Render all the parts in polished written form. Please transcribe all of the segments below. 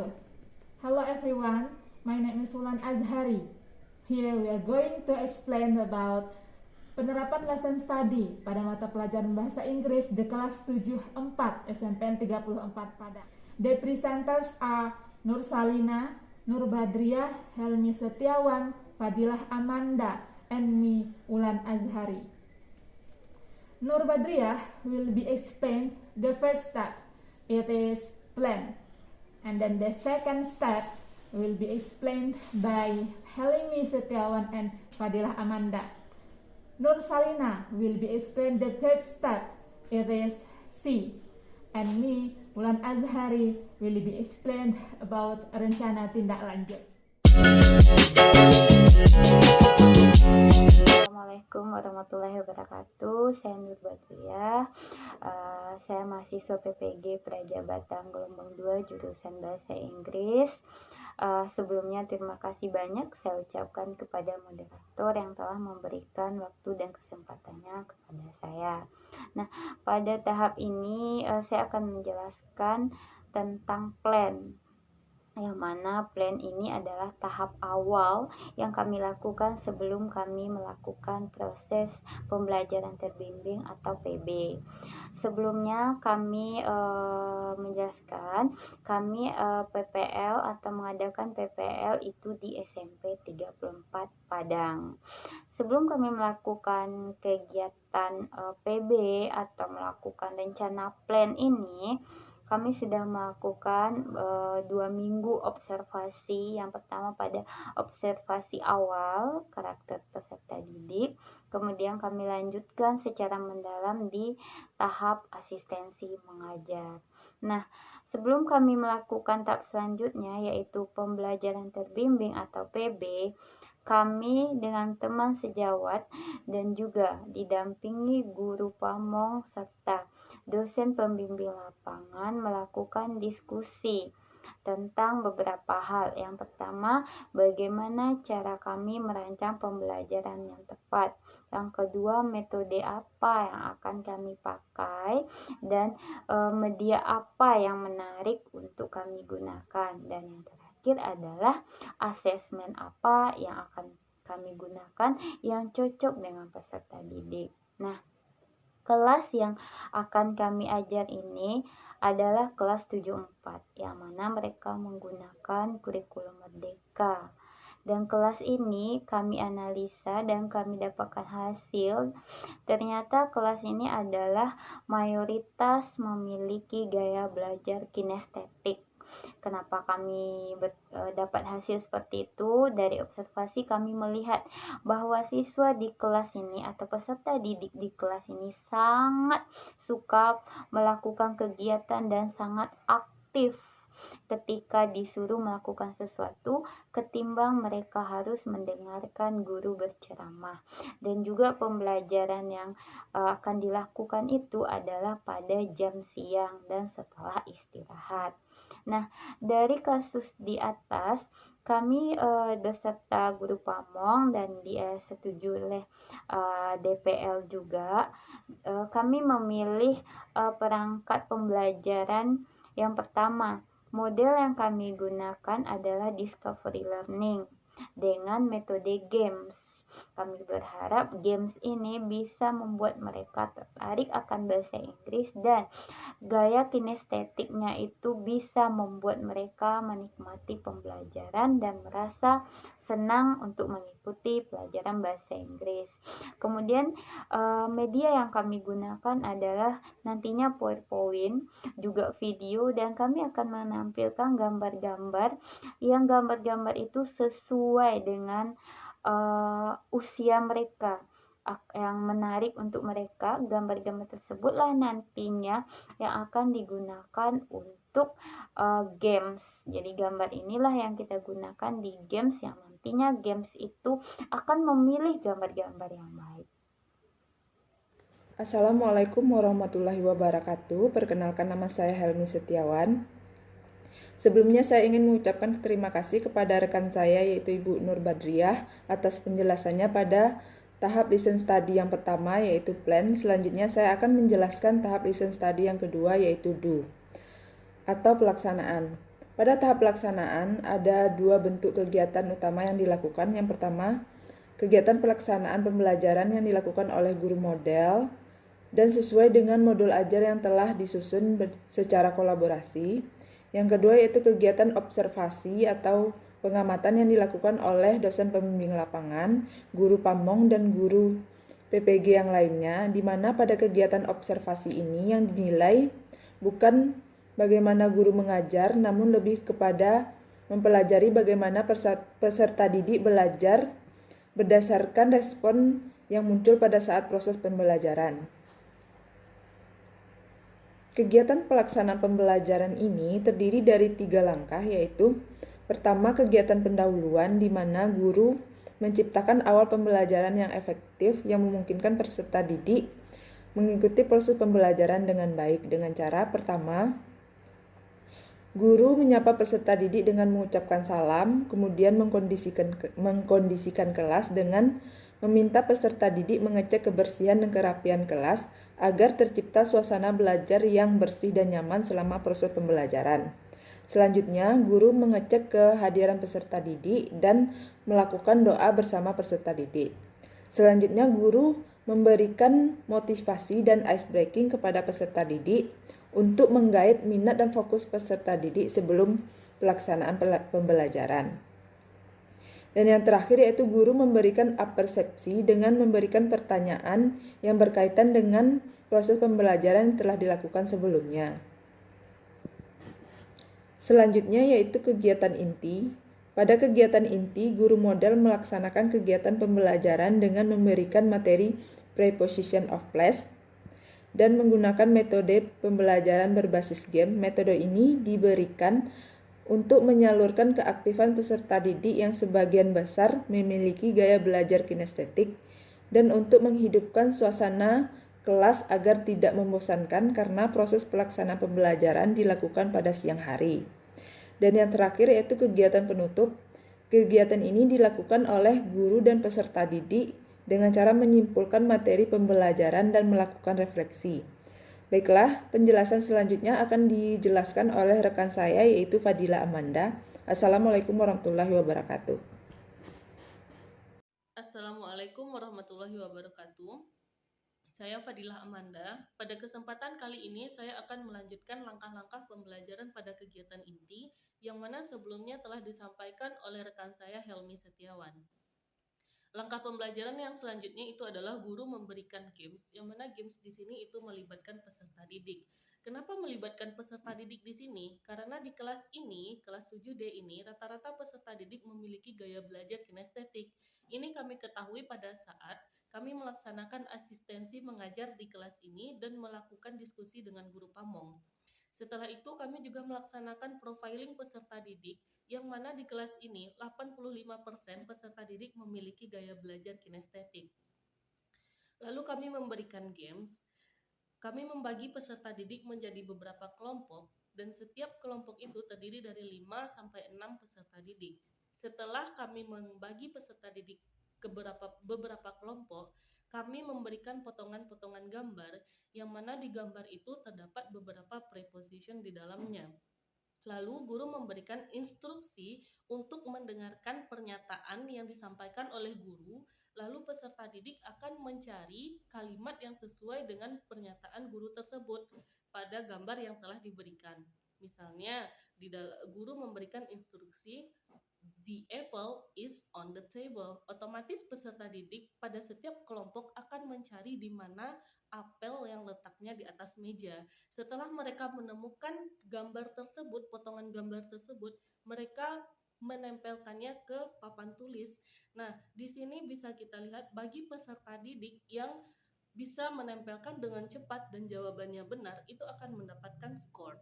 wabarakatuh. Hello everyone, my name is Wulan Azhari. Here we are going to explain about penerapan lesson study pada mata pelajaran bahasa Inggris di kelas 74 SMPN 34 Padang. The presenters are Nur Salina, Nur Badriah, Helmi Setiawan, Fadilah Amanda, and me, Wulan Azhari. Nur Badriah will be explained the first step. It is plan. And then the second step will be explained by Helmi Setiawan and Fadilah Amanda. Nur Salina will be explained the third step. It is C. And me, Wulan Azhari, will be explained about rencana tindak lanjut. Assalamualaikum warahmatullahi wabarakatuh. Saya Nur Badriah. Saya mahasiswa PPG Praja Batang Gelombang 2 jurusan Bahasa Inggris. Sebelumnya terima kasih banyak saya ucapkan kepada moderator yang telah memberikan waktu dan kesempatannya kepada saya. Nah, pada tahap ini saya akan menjelaskan tentang plan. Yang mana plan ini adalah tahap awal yang kami lakukan sebelum kami melakukan proses pembelajaran terbimbing atau PB. Sebelumnya kami menjelaskan kami PPL atau mengadakan PPL itu di SMP 34 Padang. Sebelum kami melakukan kegiatan PB atau melakukan rencana plan ini, kami sudah melakukan 2 minggu observasi. Yang pertama pada observasi awal karakter peserta didik, kemudian kami lanjutkan secara mendalam di tahap asistensi mengajar. Nah, sebelum kami melakukan tahap selanjutnya yaitu pembelajaran terbimbing atau PB, kami dengan teman sejawat dan juga didampingi guru pamong serta dosen pembimbing lapangan melakukan diskusi tentang beberapa hal. Yang pertama, bagaimana cara kami merancang pembelajaran yang tepat. Yang kedua, metode apa yang akan kami pakai dan media apa yang menarik untuk kami gunakan. Dan yang terakhir adalah asesmen apa yang akan kami gunakan yang cocok dengan peserta didik. Nah, kelas yang akan kami ajar ini adalah kelas 74 yang mana mereka menggunakan kurikulum merdeka. Dan kelas ini kami analisa dan kami dapatkan hasil. Ternyata kelas ini adalah mayoritas memiliki gaya belajar kinestetik. Kenapa kami dapat hasil seperti itu? Dari observasi kami melihat bahwa siswa di kelas ini atau peserta didik di kelas ini sangat suka melakukan kegiatan dan sangat aktif ketika disuruh melakukan sesuatu ketimbang mereka harus mendengarkan guru berceramah. Dan juga pembelajaran yang akan dilakukan itu adalah pada jam siang dan setelah istirahat. Nah, dari kasus di atas kami beserta guru pamong dan disetujui oleh DPL juga, kami memilih perangkat pembelajaran. Yang pertama, model yang kami gunakan adalah discovery learning dengan metode games. Kami berharap games ini bisa membuat mereka tertarik akan bahasa Inggris dan gaya kinestetiknya itu bisa membuat mereka menikmati pembelajaran dan merasa senang untuk mengikuti pelajaran bahasa Inggris. Kemudian media yang kami gunakan adalah nantinya PowerPoint, juga video, dan kami akan menampilkan gambar-gambar yang gambar-gambar itu sesuai dengan usia mereka, yang menarik untuk mereka. Gambar-gambar tersebutlah nantinya yang akan digunakan untuk games. Jadi gambar inilah yang kita gunakan di games, yang nantinya games itu akan memilih gambar-gambar yang baik. Assalamualaikum warahmatullahi wabarakatuh. Perkenalkan, nama saya Helmi Setiawan. Sebelumnya saya ingin mengucapkan terima kasih kepada rekan saya yaitu Ibu Nur Badriah atas penjelasannya pada tahap listen study yang pertama yaitu plan. Selanjutnya saya akan menjelaskan tahap listen study yang kedua yaitu do atau pelaksanaan. Pada tahap pelaksanaan, ada dua bentuk kegiatan utama yang dilakukan. Yang pertama, kegiatan pelaksanaan pembelajaran yang dilakukan oleh guru model dan sesuai dengan modul ajar yang telah disusun secara kolaborasi. Yang kedua yaitu kegiatan observasi atau pengamatan yang dilakukan oleh dosen pembimbing lapangan, guru pamong, dan guru PPG yang lainnya, di mana pada kegiatan observasi ini yang dinilai bukan bagaimana guru mengajar, namun lebih kepada mempelajari bagaimana peserta didik belajar berdasarkan respon yang muncul pada saat proses pembelajaran. Kegiatan pelaksanaan pembelajaran ini terdiri dari 3 langkah, yaitu pertama, kegiatan pendahuluan di mana guru menciptakan awal pembelajaran yang efektif yang memungkinkan peserta didik mengikuti proses pembelajaran dengan baik dengan cara pertama, guru menyapa peserta didik dengan mengucapkan salam, kemudian mengkondisikan kelas dengan meminta peserta didik mengecek kebersihan dan kerapian kelas agar tercipta suasana belajar yang bersih dan nyaman selama proses pembelajaran. Selanjutnya, guru mengecek kehadiran peserta didik dan melakukan doa bersama peserta didik. Selanjutnya, guru memberikan motivasi dan ice breaking kepada peserta didik untuk menggait minat dan fokus peserta didik sebelum pelaksanaan pembelajaran. Dan yang terakhir yaitu guru memberikan apersepsi dengan memberikan pertanyaan yang berkaitan dengan proses pembelajaran yang telah dilakukan sebelumnya. Selanjutnya yaitu kegiatan inti. Pada kegiatan inti, guru model melaksanakan kegiatan pembelajaran dengan memberikan materi preposition of place dan menggunakan metode pembelajaran berbasis game. Metode ini diberikan untuk menyalurkan keaktifan peserta didik yang sebagian besar memiliki gaya belajar kinestetik dan untuk menghidupkan suasana kelas agar tidak membosankan karena proses pelaksanaan pembelajaran dilakukan pada siang hari. Dan yang terakhir yaitu kegiatan penutup. Kegiatan ini dilakukan oleh guru dan peserta didik dengan cara menyimpulkan materi pembelajaran dan melakukan refleksi. Baiklah, penjelasan selanjutnya akan dijelaskan oleh rekan saya yaitu Fadila Amanda. Assalamualaikum warahmatullahi wabarakatuh. Assalamualaikum warahmatullahi wabarakatuh. Saya Fadilah Amanda. Pada kesempatan kali ini saya akan melanjutkan langkah-langkah pembelajaran pada kegiatan inti yang mana sebelumnya telah disampaikan oleh rekan saya Helmi Setiawan. Langkah pembelajaran yang selanjutnya itu adalah guru memberikan games, yang mana games di sini itu melibatkan peserta didik. Kenapa melibatkan peserta didik di sini? Karena di kelas ini, kelas 7D ini, rata-rata peserta didik memiliki gaya belajar kinestetik. Ini kami ketahui pada saat kami melaksanakan asistensi mengajar di kelas ini dan melakukan diskusi dengan guru pamong. Setelah itu kami juga melaksanakan profiling peserta didik yang mana di kelas ini 85% peserta didik memiliki gaya belajar kinestetik. Lalu kami memberikan games. Kami membagi peserta didik menjadi beberapa kelompok dan setiap kelompok itu terdiri dari 5 sampai 6 peserta didik. Setelah kami membagi peserta didik ke beberapa kelompok, kami memberikan potongan-potongan gambar yang mana di gambar itu terdapat beberapa preposition di dalamnya. Lalu guru memberikan instruksi untuk mendengarkan pernyataan yang disampaikan oleh guru, lalu peserta didik akan mencari kalimat yang sesuai dengan pernyataan guru tersebut pada gambar yang telah diberikan. Misalnya, guru memberikan instruksi, "The apple is on the table." Otomatis peserta didik pada setiap kelompok akan mencari di mana apel yang letaknya di atas meja. Setelah mereka menemukan gambar tersebut, potongan gambar tersebut, mereka menempelkannya ke papan tulis. Nah, di sini bisa kita lihat bagi peserta didik yang bisa menempelkan dengan cepat dan jawabannya benar, itu akan mendapatkan skor.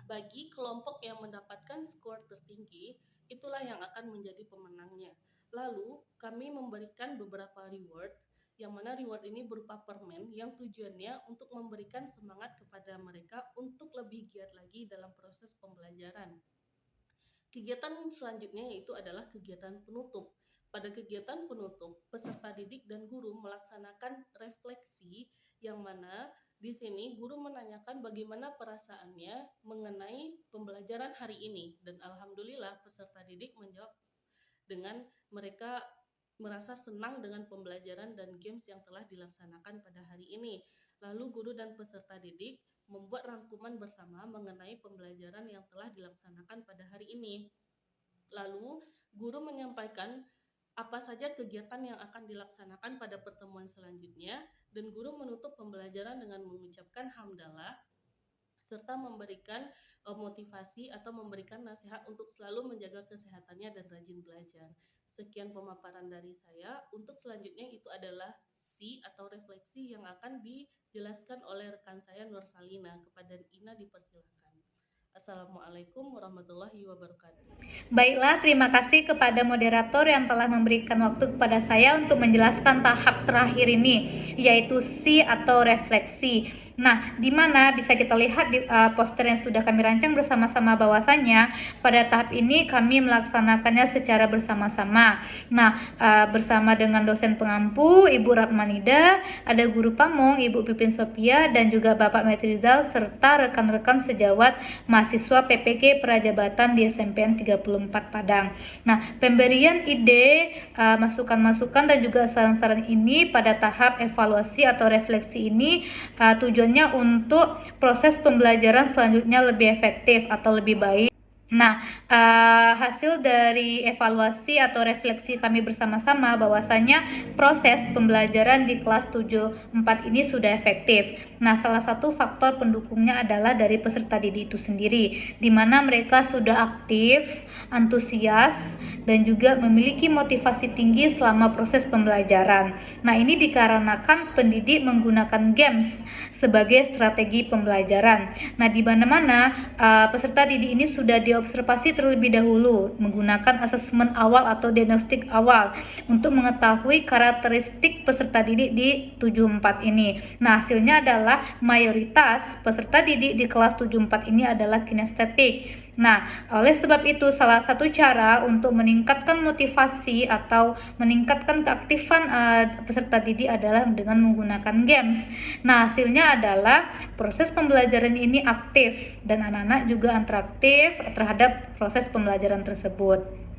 Bagi kelompok yang mendapatkan skor tertinggi, itulah yang akan menjadi pemenangnya. Lalu, kami memberikan beberapa reward, yang mana reward ini berupa permen yang tujuannya untuk memberikan semangat kepada mereka untuk lebih giat lagi dalam proses pembelajaran. Kegiatan selanjutnya yaitu adalah kegiatan penutup. Pada kegiatan penutup, peserta didik dan guru melaksanakan refleksi yang mana di sini guru menanyakan bagaimana perasaannya mengenai pembelajaran hari ini, dan alhamdulillah peserta didik menjawab dengan mereka merasa senang dengan pembelajaran dan games yang telah dilaksanakan pada hari ini. Lalu guru dan peserta didik membuat rangkuman bersama mengenai pembelajaran yang telah dilaksanakan pada hari ini. Lalu guru menyampaikan apa saja kegiatan yang akan dilaksanakan pada pertemuan selanjutnya, dan guru menutup pembelajaran dengan mengucapkan hamdalah serta memberikan motivasi atau memberikan nasihat untuk selalu menjaga kesehatannya dan rajin belajar. Sekian pemaparan dari saya. Untuk selanjutnya itu adalah C atau refleksi yang akan dijelaskan oleh rekan saya Nursalina. Kepada Ina dipersilakan. Assalamualaikum warahmatullahi wabarakatuh. Baiklah, terima kasih kepada moderator yang telah memberikan waktu kepada saya untuk menjelaskan tahap terakhir ini, yaitu C atau refleksi. Nah, di mana bisa kita lihat di poster yang sudah kami rancang bersama-sama bahwasannya pada tahap ini kami melaksanakannya secara bersama-sama. Nah, bersama dengan dosen pengampu Ibu Ratmanida, ada guru pamong Ibu Pipin Sophia, dan juga Bapak Metrizal serta rekan-rekan sejawat mahasiswa PPG Prajabatan di SMPN 34 Padang. Nah, pemberian ide, masukan-masukan dan juga saran-saran ini pada tahap evaluasi atau refleksi ini tujuannya untuk proses pembelajaran selanjutnya lebih efektif atau lebih baik. Nah, hasil dari evaluasi atau refleksi kami bersama-sama bahwasanya proses pembelajaran di kelas 74 ini sudah efektif. Nah, salah satu faktor pendukungnya adalah dari peserta didik itu sendiri, di mana mereka sudah aktif, antusias, dan juga memiliki motivasi tinggi selama proses pembelajaran. Nah, ini dikarenakan pendidik menggunakan games sebagai strategi pembelajaran. Nah, di mana-mana peserta didik ini sudah diobservasi terlebih dahulu menggunakan asesmen awal atau diagnostik awal untuk mengetahui karakteristik peserta didik di 74 ini. Nah, hasilnya adalah mayoritas peserta didik di kelas 74 ini adalah kinestetik. Nah, oleh sebab itu salah satu cara untuk meningkatkan motivasi atau meningkatkan keaktifan peserta didik adalah dengan menggunakan games. Nah, hasilnya adalah proses pembelajaran ini aktif dan anak-anak juga interaktif terhadap proses pembelajaran tersebut.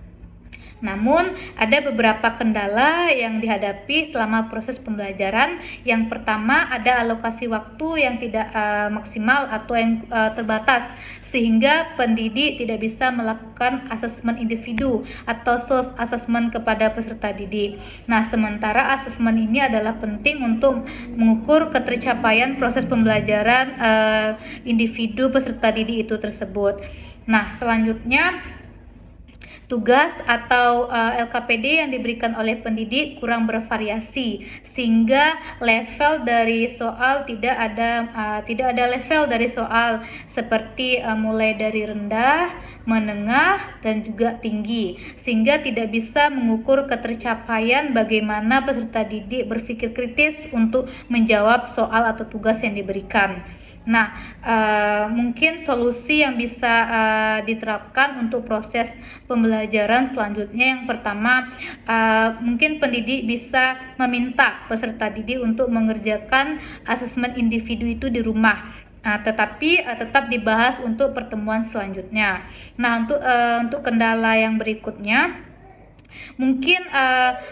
Namun, ada beberapa kendala yang dihadapi selama proses pembelajaran. Yang pertama, ada alokasi waktu yang tidak maksimal atau yang terbatas, sehingga pendidik tidak bisa melakukan asesmen individu atau self-assessment kepada peserta didik. Nah, sementara asesmen ini adalah penting untuk mengukur ketercapaian proses pembelajaran individu peserta didik itu tersebut. Nah, selanjutnya, tugas atau LKPD yang diberikan oleh pendidik kurang bervariasi, sehingga level dari soal tidak ada level dari soal seperti mulai dari rendah, menengah, dan juga tinggi, sehingga tidak bisa mengukur ketercapaian bagaimana peserta didik berpikir kritis untuk menjawab soal atau tugas yang diberikan. Nah, mungkin solusi yang bisa diterapkan untuk proses pembelajaran selanjutnya, yang pertama, mungkin pendidik bisa meminta peserta didik untuk mengerjakan asesmen individu itu di rumah. Tetapi tetap dibahas untuk pertemuan selanjutnya. Nah, untuk kendala yang berikutnya, mungkin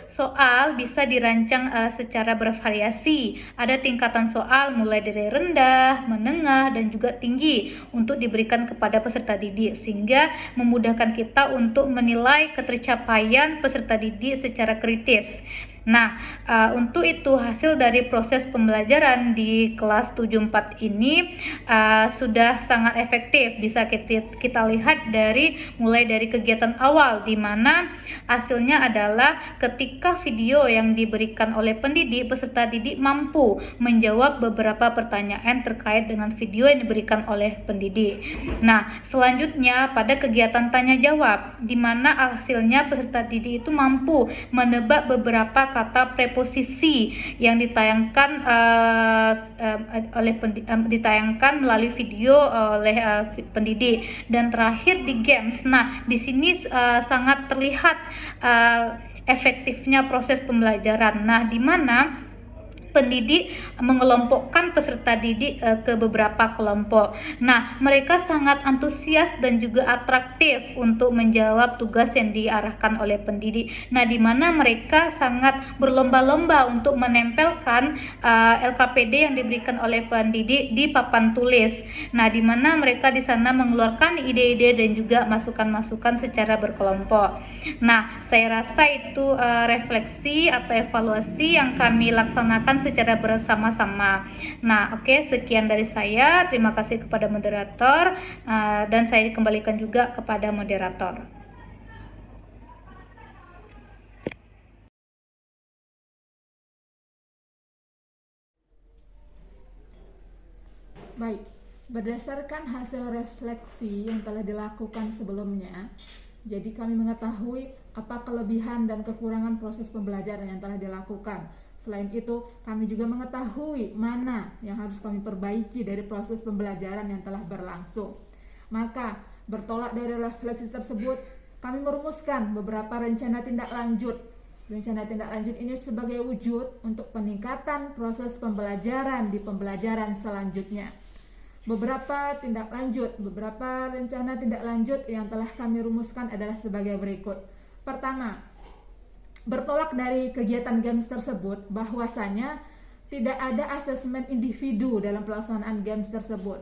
soal bisa dirancang secara bervariasi. Ada tingkatan soal mulai dari rendah, menengah, dan juga tinggi untuk diberikan kepada peserta didik, sehingga memudahkan kita untuk menilai ketercapaian peserta didik secara kritis. Nah, untuk itu hasil dari proses pembelajaran di kelas 74 ini sudah sangat efektif. Bisa kita lihat mulai dari kegiatan awal, di mana hasilnya adalah ketika video yang diberikan oleh pendidik, peserta didik mampu menjawab beberapa pertanyaan terkait dengan video yang diberikan oleh pendidik. Nah, selanjutnya pada kegiatan tanya jawab, di mana hasilnya peserta didik itu mampu menebak beberapa kata preposisi yang ditayangkan ditayangkan melalui video oleh pendidik. Dan terakhir di games. Nah, di sini sangat terlihat efektifnya proses pembelajaran. Nah, di mana pendidik mengelompokkan peserta didik ke beberapa kelompok. Nah, mereka sangat antusias dan juga atraktif untuk menjawab tugas yang diarahkan oleh pendidik. Nah, di mana mereka sangat berlomba-lomba untuk menempelkan LKPD yang diberikan oleh pendidik di papan tulis. Nah, di mana mereka di sana mengeluarkan ide-ide dan juga masukan-masukan secara berkelompok. Nah, saya rasa itu refleksi atau evaluasi yang kami laksanakan secara bersama-sama. Nah, oke, sekian dari saya. Terima kasih kepada moderator dan saya dikembalikan juga kepada moderator. Baik, berdasarkan hasil refleksi yang telah dilakukan sebelumnya, jadi kami mengetahui apa kelebihan dan kekurangan proses pembelajaran yang telah dilakukan. Selain itu, kami juga mengetahui mana yang harus kami perbaiki dari proses pembelajaran yang telah berlangsung. Maka, bertolak dari refleksi tersebut, kami merumuskan beberapa rencana tindak lanjut. Rencana tindak lanjut ini sebagai wujud untuk peningkatan proses pembelajaran di pembelajaran selanjutnya. Beberapa rencana tindak lanjut yang telah kami rumuskan adalah sebagai berikut. Pertama, bertolak dari kegiatan games tersebut, bahwasanya tidak ada asesmen individu dalam pelaksanaan games tersebut.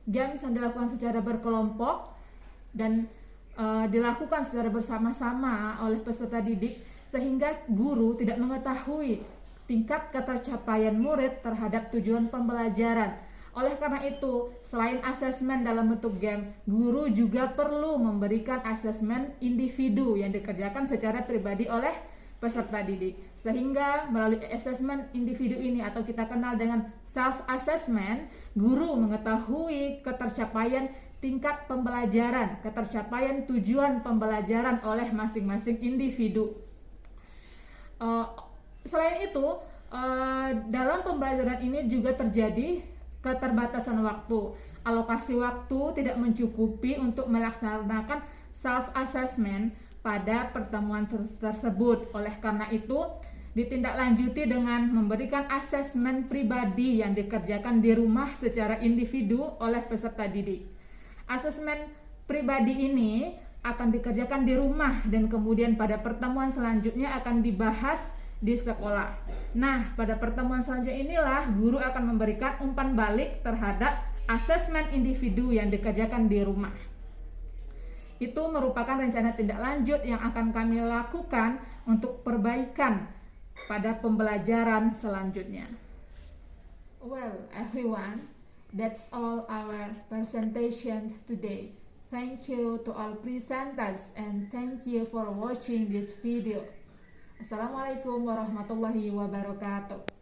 Games yang dilakukan secara berkelompok dan dilakukan secara bersama-sama oleh peserta didik, sehingga guru tidak mengetahui tingkat ketercapaian murid terhadap tujuan pembelajaran. Oleh karena itu, selain asesmen dalam bentuk game, guru juga perlu memberikan asesmen individu yang dikerjakan secara pribadi oleh peserta didik. Sehingga melalui asesmen individu ini atau kita kenal dengan self-assessment, guru mengetahui ketercapaian tingkat pembelajaran, ketercapaian tujuan pembelajaran oleh masing-masing individu. Selain itu, dalam pembelajaran ini juga terjadi keterbatasan waktu. Alokasi waktu tidak mencukupi untuk melaksanakan self-assessment pada pertemuan tersebut. Oleh karena itu, ditindaklanjuti dengan memberikan asesmen pribadi yang dikerjakan di rumah secara individu oleh peserta didik. Asesmen pribadi ini akan dikerjakan di rumah dan kemudian pada pertemuan selanjutnya akan dibahas di sekolah. Nah, pada pertemuan selanjutnya inilah guru akan memberikan umpan balik terhadap asesmen individu yang dikerjakan di rumah. Itu merupakan rencana tindak lanjut yang akan kami lakukan untuk perbaikan pada pembelajaran selanjutnya. Well, everyone, that's all our presentation today. Thank you to all presenters and thank you for watching this video. Assalamualaikum warahmatullahi wabarakatuh.